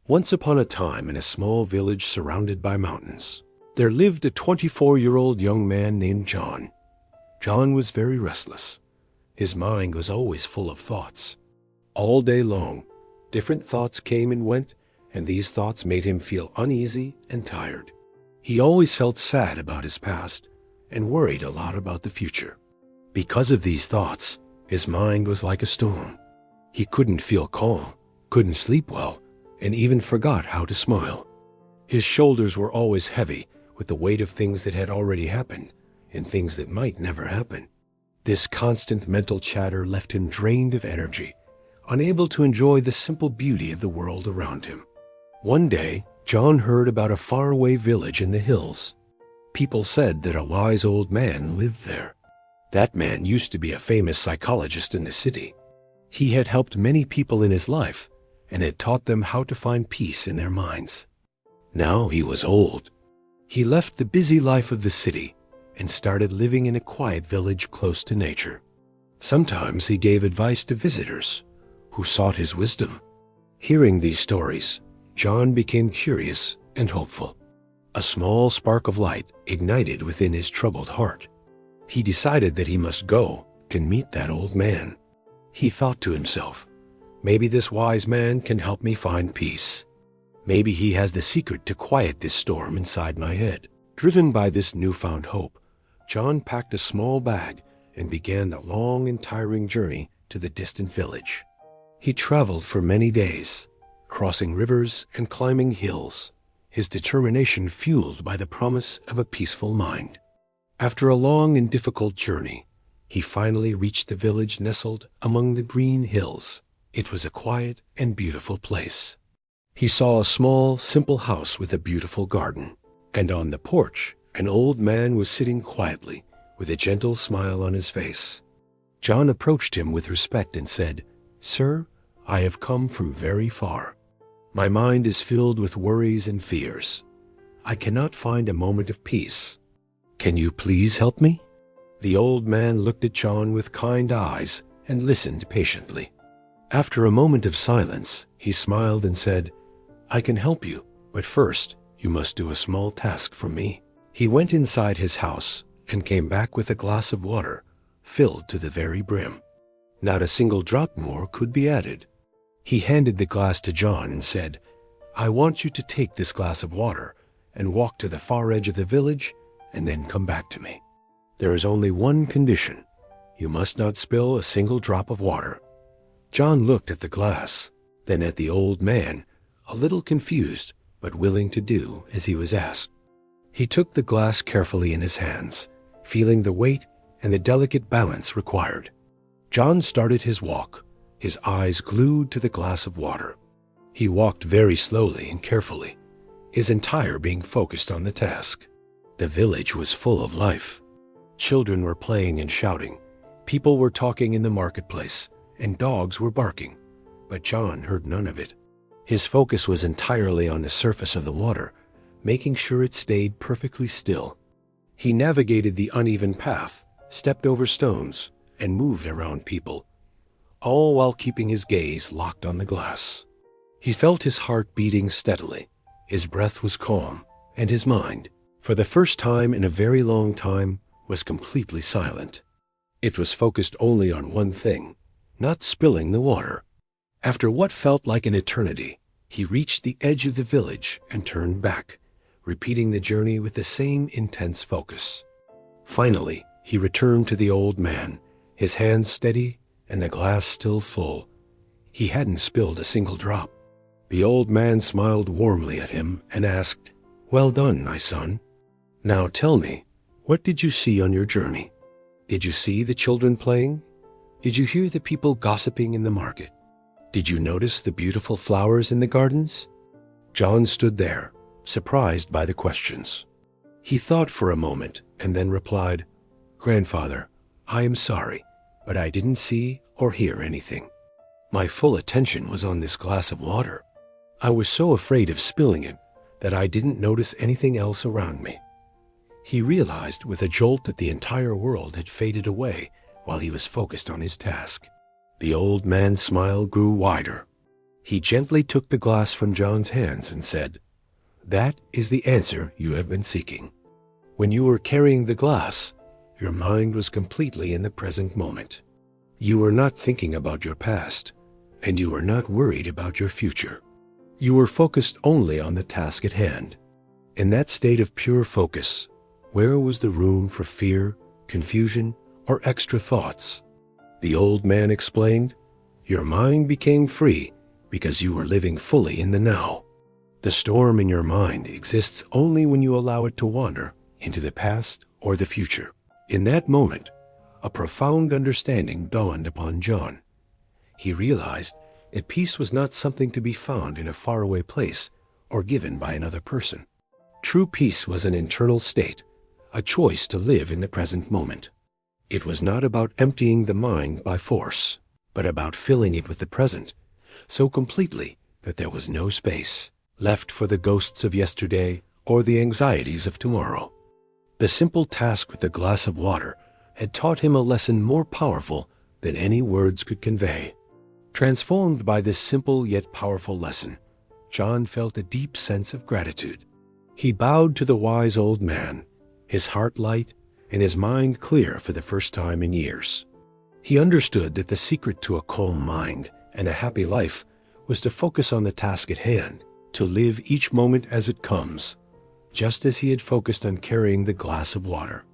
Once upon a time, in a small village surrounded by mountains, there lived a 24-year-old young man named John. John was very restless. His mind was always full of thoughts. All day long, different thoughts came and went, and these thoughts made him feel uneasy and tired. He always felt sad about his past and worried a lot about the future. Because of these thoughts, his mind was like a storm. He couldn't feel calm, couldn't sleep well, and even forgot how to smile. His shoulders were always heavy with the weight of things that had already happened and things that might never happen. This constant mental chatter left him drained of energy, unable to enjoy the simple beauty of the world around him. One day, John heard about a faraway village in the hills. People said that a wise old man lived there. That man used to be a famous psychologist in the city. He had helped many people in his life and had taught them how to find peace in their minds. Now he was old. He left the busy life of the city and started living in a quiet village close to nature. Sometimes he gave advice to visitors who sought his wisdom. Hearing these stories, John became curious and hopeful. A small spark of light ignited within his troubled heart. He decided that he must go and meet that old man. He thought to himself, maybe this wise man can help me find peace. Maybe he has the secret to quiet this storm inside my head. Driven by this newfound hope, John packed a small bag and began the long and tiring journey to the distant village. He traveled for many days, crossing rivers and climbing hills, his determination fueled by the promise of a peaceful mind. After a long and difficult journey, he finally reached the village nestled among the green hills. It was a quiet and beautiful place. He saw a small, simple house with a beautiful garden, and on the porch, an old man was sitting quietly with a gentle smile on his face. John approached him with respect and said, "Sir, I have come from very far. My mind is filled with worries and fears. I cannot find a moment of peace. Can you please help me?" The old man looked at John with kind eyes and listened patiently. After a moment of silence, he smiled and said, "I can help you, but first you must do a small task for me." He went inside his house and came back with a glass of water filled to the very brim. Not a single drop more could be added. He handed the glass to John and said, "I want you to take this glass of water and walk to the far edge of the village and then come back to me. There is only one condition. You must not spill a single drop of water." John looked at the glass, then at the old man, a little confused but willing to do as he was asked. He took the glass carefully in his hands, feeling the weight and the delicate balance required. John started his walk, his eyes glued to the glass of water. He walked very slowly and carefully, his entire being focused on the task. The village was full of life. Children were playing and shouting, people were talking in the marketplace, and dogs were barking, but John heard none of it. His focus was entirely on the surface of the water, making sure it stayed perfectly still. He navigated the uneven path, stepped over stones, and moved around people, all while keeping his gaze locked on the glass. He felt his heart beating steadily, his breath was calm, and his mind, for the first time in a very long time, was completely silent. It was focused only on one thing, not spilling the water. After what felt like an eternity, he reached the edge of the village and turned back, repeating the journey with the same intense focus. Finally, he returned to the old man, his hands steady and the glass still full. He hadn't spilled a single drop. The old man smiled warmly at him and asked, "Well done, my son. Now tell me, what did you see on your journey? Did you see the children playing? Did you hear the people gossiping in the market? Did you notice the beautiful flowers in the gardens?" John stood there, surprised by the questions. He thought for a moment and then replied, "Grandfather, I am sorry, but I didn't see or hear anything. My full attention was on this glass of water. I was so afraid of spilling it that I didn't notice anything else around me." He realized with a jolt that the entire world had faded away while he was focused on his task. The old man's smile grew wider. He gently took the glass from John's hands and said, "That is the answer you have been seeking." When you were carrying the glass, your mind was completely in the present moment. You were not thinking about your past, and you were not worried about your future. You were focused only on the task at hand. In that state of pure focus, where was the room for fear, confusion, or extra thoughts? The old man explained, "Your mind became free because you were living fully in the now. The storm in your mind exists only when you allow it to wander into the past or the future." In that moment, a profound understanding dawned upon John. He realized that peace was not something to be found in a faraway place or given by another person. True peace was an internal state, a choice to live in the present moment. It was not about emptying the mind by force, but about filling it with the present so completely that there was no space left for the ghosts of yesterday or the anxieties of tomorrow. The simple task with a glass of water had taught him a lesson more powerful than any words could convey. Transformed by this simple yet powerful lesson, John felt a deep sense of gratitude. He bowed to the wise old man, his heart light and his mind clear for the first time in years. He understood that the secret to a calm mind and a happy life was to focus on the task at hand, to live each moment as it comes, just as he had focused on carrying the glass of water.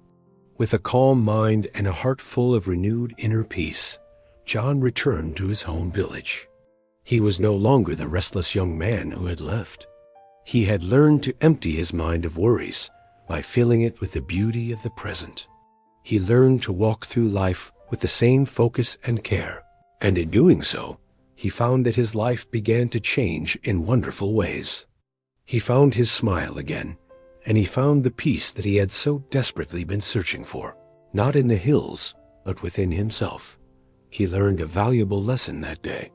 With a calm mind and a heart full of renewed inner peace, John returned to his home village. He was no longer the restless young man who had left. He had learned to empty his mind of worries by filling it with the beauty of the present. He learned to walk through life with the same focus and care, and in doing so, he found that his life began to change in wonderful ways. He found his smile again, and he found the peace that he had so desperately been searching for, not in the hills, but within himself. He learned a valuable lesson that day.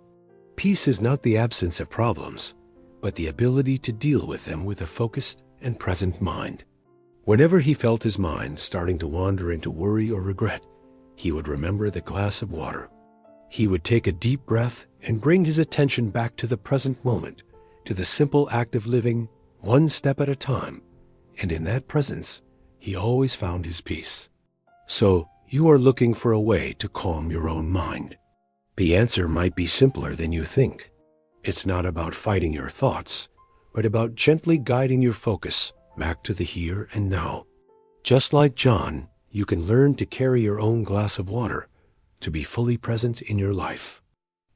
Peace is not the absence of problems, but the ability to deal with them with a focused and present mind. Whenever he felt his mind starting to wander into worry or regret, he would remember the glass of water. He would take a deep breath and bring his attention back to the present moment, to the simple act of living one step at a time, and in that presence, he always found his peace. So, you are looking for a way to calm your own mind. The answer might be simpler than you think. It's not about fighting your thoughts, but about gently guiding your focus back to the here and now. Just like John, you can learn to carry your own glass of water, to be fully present in your life.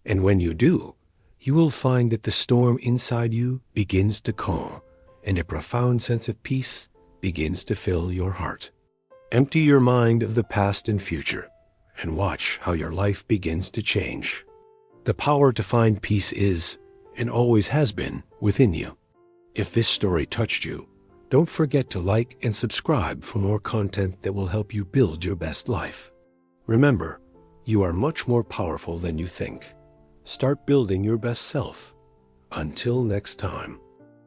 And when you do, you will find that the storm inside you begins to calm, and a profound sense of peace begins to fill your heart. Empty your mind of the past and future, and watch how your life begins to change. The power to find peace is, and always has been, within you. If this story touched you, don't forget to like and subscribe for more content that will help you build your best life. Remember, you are much more powerful than you think. Start building your best self. Until next time.